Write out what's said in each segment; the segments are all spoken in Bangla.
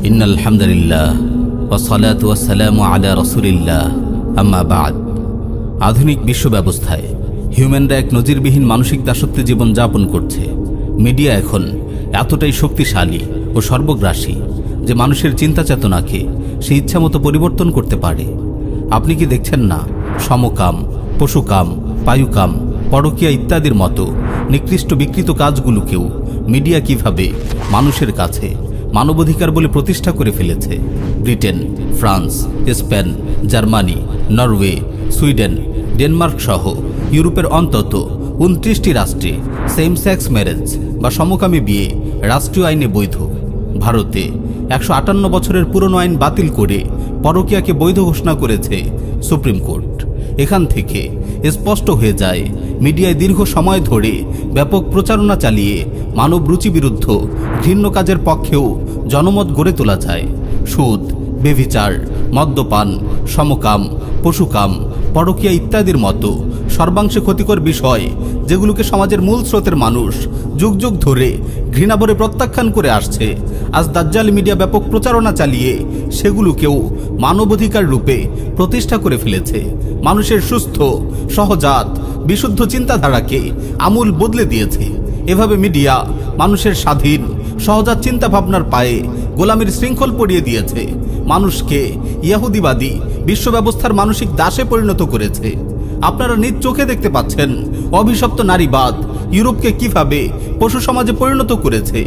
ইন্নাল হামদুলিল্লাহ ওয়াসসালাতু ওয়াসসালামু আলা রাসূলিল্লাহ আম্মা বা'দ। আধুনিক বিশ্ব ব্যবস্থায় হিউম্যানরা এক নজিরবিহীন মানসিক দাসত্বে জীবন যাপন করছে। মিডিয়া এখন এতটাই শক্তিশালী ও সর্বগ্রাসী যে মানুষের চিন্তা চেতনাকে সে ইচ্ছামতো পরিবর্তন করতে পারে। আপনি কি দেখছেন না, সমকাম, পশুকাম, পায়ুকাম, পরকীয়া ইত্যাদির মতো নিকৃষ্ট বিকৃত কাজগুলোকেও মিডিয়া কিভাবে মানুষের কাছে মানবাধিকার বলে প্রতিষ্ঠা করে ফেলেছে। Britain, France, Spain, Germany, Norway, Sweden, Denmark সহ ইউরোপের অন্তত 29টি রাষ্ট্রে সেম সেক্স ম্যারেজ বা সমকামী বিয়ে রাষ্ট্রীয় আইনে বৈধ। ভারতে 158 বছরের পুরনো আইন বাতিল করে পরকীয়াকে বৈধ ঘোষণা করেছে সুপ্রিম কোর্ট। এখান থেকে স্পষ্ট হয়ে যায়, মিডিয়ায় দীর্ঘ সময় ধরে ব্যাপক প্রচারণা চালিয়ে মানব রুচি বিরুদ্ধ ঘৃণ্য কাজের পক্ষেও জনমত গড়ে তোলা যায়। সুদ, বেভিচার, মদ্যপান, সমকাম, পশুকাম, পরকীয়া ইত্যাদির মতো সর্বাংশে ক্ষতিকর বিষয়, যেগুলোকে সমাজের মূল স্রোতের মানুষ যুগ যুগ ধরে ঘৃণাভরে প্রত্যাখ্যান করে আসছে, আজ দাজ্জাল মিডিয়া ব্যাপক প্রচারণা চালিয়ে সেগুলোকেও মানবাধিকার রূপে প্রতিষ্ঠা করে ফেলেছে। মানুষের সুস্থ, সহজাত, বিশুদ্ধ চিন্তাধারাকে আমূল বদলে দিয়েছে। এভাবে মিডিয়া মানুষের স্বাধীন, সহজাত চিন্তা ভাবনার পায়ে গোলামির শৃঙ্খল পরিয়ে দিয়েছে। মানুষকে ইহুদিবাদী বিশ্ব ব্যবস্থার মানসিক দাসে পরিণত করেছে। আপনারা নিজ চোখে দেখতে পাচ্ছেন অভিশপ্ত নারীবাদ ইউরোপকে কিভাবে পশু সমাজে পরিণত করেছে,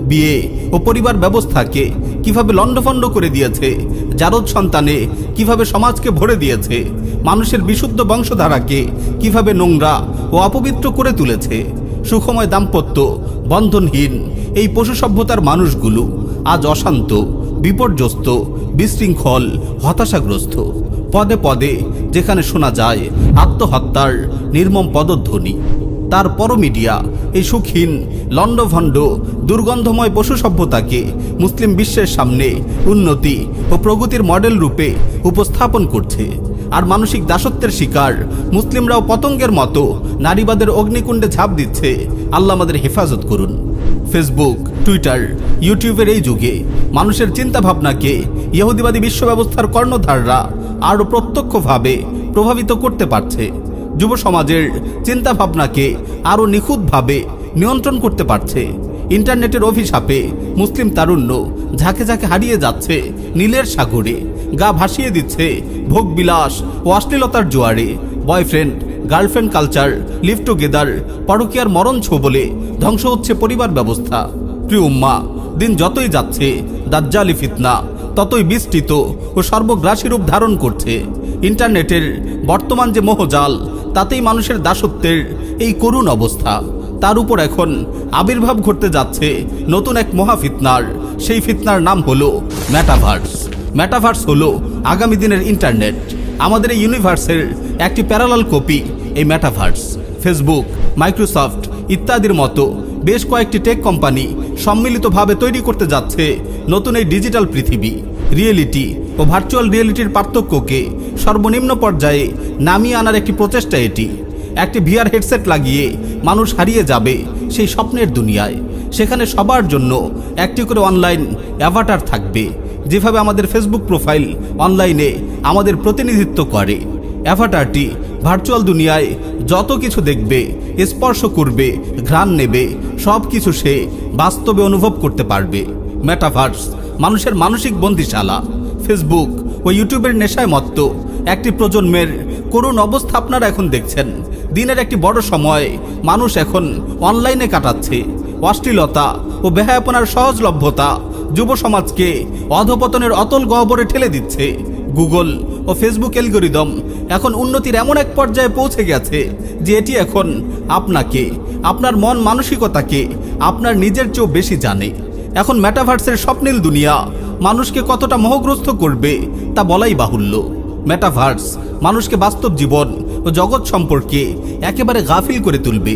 বিয়ে ও পরিবার ব্যবস্থাকে কিভাবে লণ্ডভণ্ড করে দিয়েছে, জারদ সন্তানে কিভাবে সমাজকে ভরে দিয়েছে, মানুষের বিশুদ্ধ বংশধারাকে কিভাবে নোংরা ও অপবিত্র করে তুলেছে। সুখময় দাম্পত্য বন্ধনহীন এই পশু সভ্যতার মানুষগুলো আজ অশান্ত, বিপর্যস্ত, বিশৃঙ্খল, হতাশাগ্রস্ত। পদে পদে যেখানে শোনা যায় আত্মহত্যার নির্মম পদধ্বনি, তারপরও মিডিয়া এই সুখহীন, লণ্ডভণ্ড, দুর্গন্ধময় পশু সভ্যতাকে মুসলিম বিশ্বের সামনে উন্নতি ও প্রগতির মডেল রূপে উপস্থাপন করছে। আর মানসিক দাসত্বের শিকার মুসলিমরাও পতঙ্গের মতো নারীবাদের অগ্নিকুণ্ডে ঝাঁপ দিচ্ছে। আল্লাহ আমাদের হেফাজত করুন। ফেসবুক, টুইটার, ইউটিউবের এই যুগে মানুষের চিন্তাভাবনাকে ইহুদিবাদী বিশ্ব ব্যবস্থার কর্ণধাররা আরও প্রত্যক্ষভাবে প্রভাবিত করতে পারছে। যুব সমাজের চিন্তাভাবনাকে আরও নিখুঁতভাবে নিয়ন্ত্রণ করতে পারছে। ইন্টারনেটের অভিশাপে মুসলিম তারুণ্য ঝাঁকে ঝাঁকে হারিয়ে যাচ্ছে নীলের সাগরে, গা ভাসিয়ে দিচ্ছে ভোগবিলাস ও অশ্লীলতার জোয়ারে। Boyfriend girlfriend culture, live together, পরকীয়ার মরণ ছোবলে ধ্বংস হচ্ছে পরিবার ব্যবস্থা। প্রিয় উম্মাহ, দিন যতই যাচ্ছে দাজ্জালি ফিতনা ততই বিস্তৃত ও সর্বগ্রাসী রূপ ধারণ করছে। ইন্টারনেটের বর্তমান যে মোহজাল, তাতেই মানুষের দাসত্বের এই করুণ অবস্থা। তার উপর এখন আবির্ভাব ঘটতে যাচ্ছে নতুন এক মহাফিতনার। সেই ফিতনার নাম হলো মেটাভার্স। মেটাভার্স হলো আগামী দিনের ইন্টারনেট। আমাদের এই ইউনিভার্সের একটি প্যারালাল কপি এই মেটাভার্স। ফেসবুক, মাইক্রোসফট ইত্যাদির মতো বেশ কয়েকটি টেক কোম্পানি সম্মিলিতভাবে তৈরি করতে যাচ্ছে নতুন এই ডিজিটাল পৃথিবী। রিয়েলিটি ও ভার্চুয়াল রিয়েলিটির পার্থক্যকে সর্বনিম্ন পর্যায়ে নামিয়ে আনার একটি প্রচেষ্টা এটি। একটি ভিআর হেডসেট লাগিয়ে মানুষ হারিয়ে যাবে সেই স্বপ্নের দুনিয়ায়। সেখানে সবার জন্য একটি করে অনলাইন অ্যাভাটার থাকবে, যেভাবে আমাদের ফেসবুক প্রোফাইল অনলাইনে আমাদের প্রতিনিধিত্ব করে। অ্যাভাটারটি ভার্চুয়াল দুনিয়ায় যত কিছু দেখবে, স্পর্শ করবে, ঘ্রাণ নেবে, সব কিছু সে বাস্তবে অনুভব করতে পারবে। মেটাভার্স মানুষের মানসিক বন্দিশালা। ফেসবুক ও ইউটিউবের নেশায় মত্ত একটি প্রজন্মের করুণ অবস্থা আপনারা এখন দেখছেন। দিনের একটি বড় সময় মানুষ এখন অনলাইনে কাটাচ্ছে। অশ্লীলতা ও বেহায়াপনার সহজলভ্যতা যুব সমাজকে অধপতনের অতল গহ্বরে ঠেলে দিচ্ছে। গুগল ও ফেসবুক অ্যালগরিদম এখন উন্নতির এমন এক পর্যায়ে পৌঁছে গেছে যে এটি এখন আপনাকে, আপনার মন মানসিকতাকে আপনার নিজের চেয়েও বেশি জানে। এখন মেটাভার্সের স্বপ্নীল দুনিয়া মানুষকে কতটা মোহগ্রস্ত করবে তা বলাই বাহুল্য। মেটাভার্স মানুষকে বাস্তব জীবন ও জগৎ সম্পর্কে একেবারে গাফিল করে তুলবে।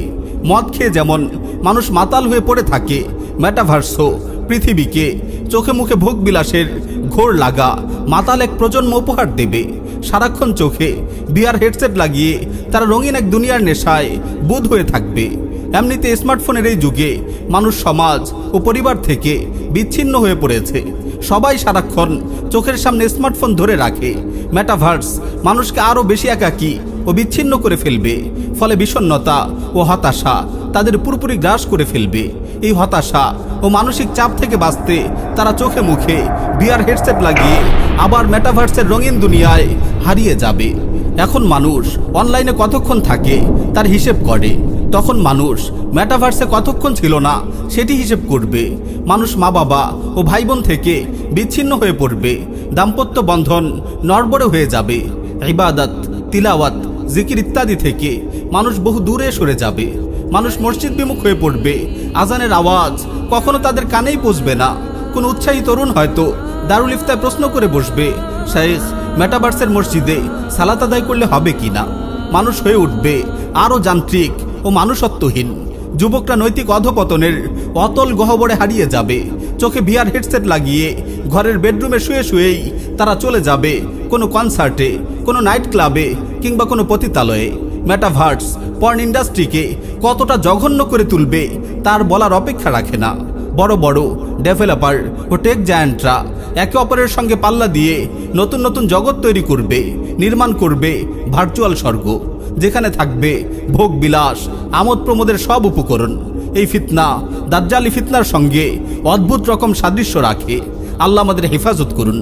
মদ খেয়ে যেমন মানুষ মাতাল হয়ে পড়ে থাকে, মেটাভার্সও পৃথিবীকে চোখে মুখে ভোগ বিলাসের ঘোর লাগা মাতাল এক প্রজন্ম উপহার দেবে। সারাক্ষণ চোখে ভিআর হেডসেট লাগিয়ে তারা রঙিন এক দুনিয়ার নেশায় বুঁদ হয়ে থাকবে। এমনিতে স্মার্টফোনের এই যুগে মানুষ সমাজ ও পরিবার থেকে বিচ্ছিন্ন হয়ে পড়েছে। সবাই সারাক্ষণ চোখের সামনে স্মার্টফোন ধরে রাখে। মেটাভার্স মানুষকে আরও বেশি একাকী ও বিচ্ছিন্ন করে ফেলবে। ফলে বিষণ্ণতা ও হতাশা তাদের পুরোপুরি গ্রাস করে ফেলবে। এই হতাশা ও মানসিক চাপ থেকে বাঁচতে তারা চোখে মুখে ভিআর হেডসেট লাগিয়ে আবার মেটাভার্সের রঙিন দুনিয়ায় হারিয়ে যাবে। এখন মানুষ অনলাইনে কতক্ষণ থাকে তার হিসেব করে, তখন মানুষ মেটাভার্সে কতক্ষণ ছিল না সেটি হিসেব করবে। মানুষ মা বাবা ও ভাই বোন থেকে বিচ্ছিন্ন হয়ে পড়বে। দাম্পত্য বন্ধন নড়বড়ে হয়ে যাবে। ইবাদত, তিলাওয়াত, জিকির ইত্যাদি থেকে মানুষ বহু দূরে সরে যাবে। মানুষ মসজিদ বিমুখ হয়ে পড়বে। আজানের আওয়াজ কখনো তাদের কানেই পৌঁছবে না। কোন উৎসাহী তরুণ হয়তো দারুল ইফতায় প্রশ্ন করে বসবে, শাইখ, মেটাভার্সের মসজিদে সালাত আদায় করলে হবে কিনা? মানুষ হয়ে উঠবে আরও যান্ত্রিক ও মানুষত্বহীন। যুবকরা নৈতিক অধপতনের অতল গহ্বরে হারিয়ে যাবে। চোখে ভিআর হেডসেট লাগিয়ে ঘরের বেডরুমে শুয়ে শুয়েই তারা চলে যাবে কোনো কনসার্টে, কোনো নাইট ক্লাবে কিংবা কোনো পতিতালয়ে। মেটাভার্স পর্ন ইন্ডাস্ট্রিকে কতটা জঘন্য করে তুলবে তার বলার অপেক্ষা রাখে না। বড় বড় ডেভেলপার ও টেক জায়ান্টরা একে অপরের সঙ্গে পাল্লা দিয়ে নতুন নতুন জগৎ তৈরি করবে, নির্মাণ করবে ভার্চুয়াল স্বর্গ, যেখানে থাকবে ভোগ বিলাস, আমোদ প্রমোদের সব উপকরণ। এই ফিতনা দাজ্জালি ফিতনার সঙ্গে অদ্ভুত রকম সাদৃশ্য রাখে। আল্লাহ আমাদের হেফাজত করুন।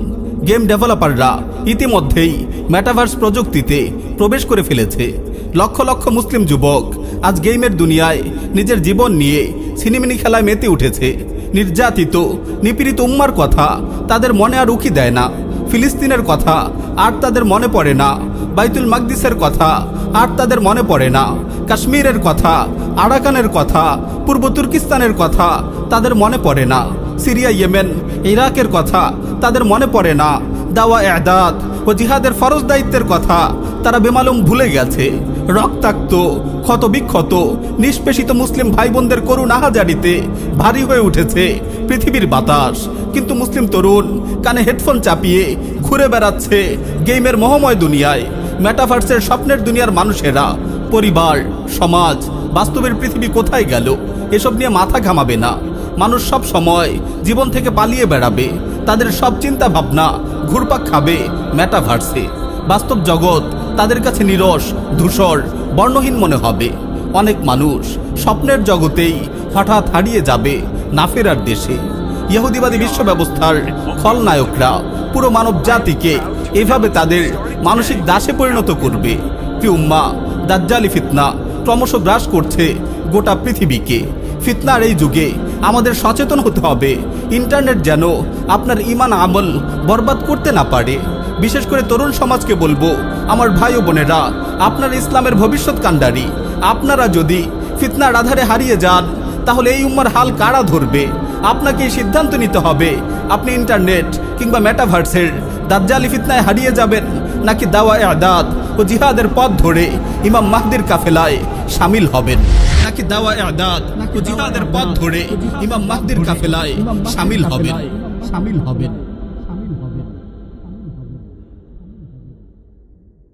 গেম ডেভেলপাররা ইতিমধ্যেই মেটাভার্স প্রযুক্তিতে প্রবেশ করে ফেলেছে। লক্ষ লক্ষ মুসলিম যুবক আজ গেমের দুনিয়ায় নিজের জীবন নিয়ে সিনেমিনি খেলায় মেতে উঠেছে। নির্যাতিত নিপীড়িত উম্মার কথা তাদের মনে আর উকি দেয় না। ফিলিস্তিনের কথা আর তাদের মনে পড়ে না। বাইতুল মাকদিসের কথা আর তাদের মনে পড়ে না। কাশ্মীরের কথা, আরাকানের কথা, পূর্ব তুর্কিস্তানের কথা তাদের মনে পড়ে না। সিরিয়া, ইয়েমেন, ইরাকের কথা তাদের মনে পড়ে না। দাওয়া, এদাদ ও জিহাদের ফরজ দায়িত্বের কথা তারা বেমালুম ভুলে গেছে। রক্তাক্ত, ক্ষতবিক্ষত, নিষ্পেষিত মুসলিম ভাই বোনদের করুণ আহাজারিতে ভারী হয়ে উঠেছে পৃথিবীর বাতাস। কিন্তু মুসলিম তরুণ কানে হেডফোন চাপিয়ে ঘুরে বেড়াচ্ছে গেমের মোহময় দুনিয়ায়। মেটাভার্সের স্বপ্নের দুনিয়ার মানুষেরা পরিবার, সমাজ, বাস্তবের পৃথিবী কোথায় গেল এসব নিয়ে মাথা ঘামাবে না। মানুষ সব সময় জীবন থেকে পালিয়ে বেড়াবে। তাদের সব চিন্তা ভাবনা ঘুরপাক খাবে মেটাভার্সে। বাস্তব জগৎ তাদের কাছে নীরস, ধূসর, বর্ণহীন মনে হবে। অনেক মানুষ স্বপ্নের জগতেই হঠাৎ হারিয়ে যাবে না ফেরার দেশে। ইহুদিবাদী বিশ্ব ব্যবস্থার খলনায়করা পুরো মানব জাতিকে এভাবে তাদের মানসিক দাসে পরিণত করবে। কি উম্মা, দাজ্জালি ফিতনা ক্রমশ গ্রাস করছে গোটা পৃথিবীকে। ফিতনার এই যুগে আমাদের সচেতন হতে হবে। ইন্টারনেট যেন আপনার ঈমান আমল বরবাদ করতে না পারে। বিশেষ করে তরুণ সমাজকে বলবো, আমার ভাই ও বোনেরা, আপনার ইসলামের ভবিষ্যৎ কাণ্ডারি। আপনারা যদি ফিতনার আধারে হারিয়ে যান তাহলে এই উম্মার হাল কারা ধরবে? আপনাকে সিদ্ধান্ত নিতে হবে, আপনি ইন্টারনেট কিংবা মেটাভার্সের দাজ্জালি ফিতনায় হারিয়ে যাবেন, নাকি দাওয়া, এদাদ ও জিহাদের পথ ধরে ইমাম মাহদির কাফেলায় শামিল হবেন, নাকি দাওয়া, এদাদ ও জিহাদের পথ ধরে ইমাম মাহদির কাফেলায় শামিল হবেন।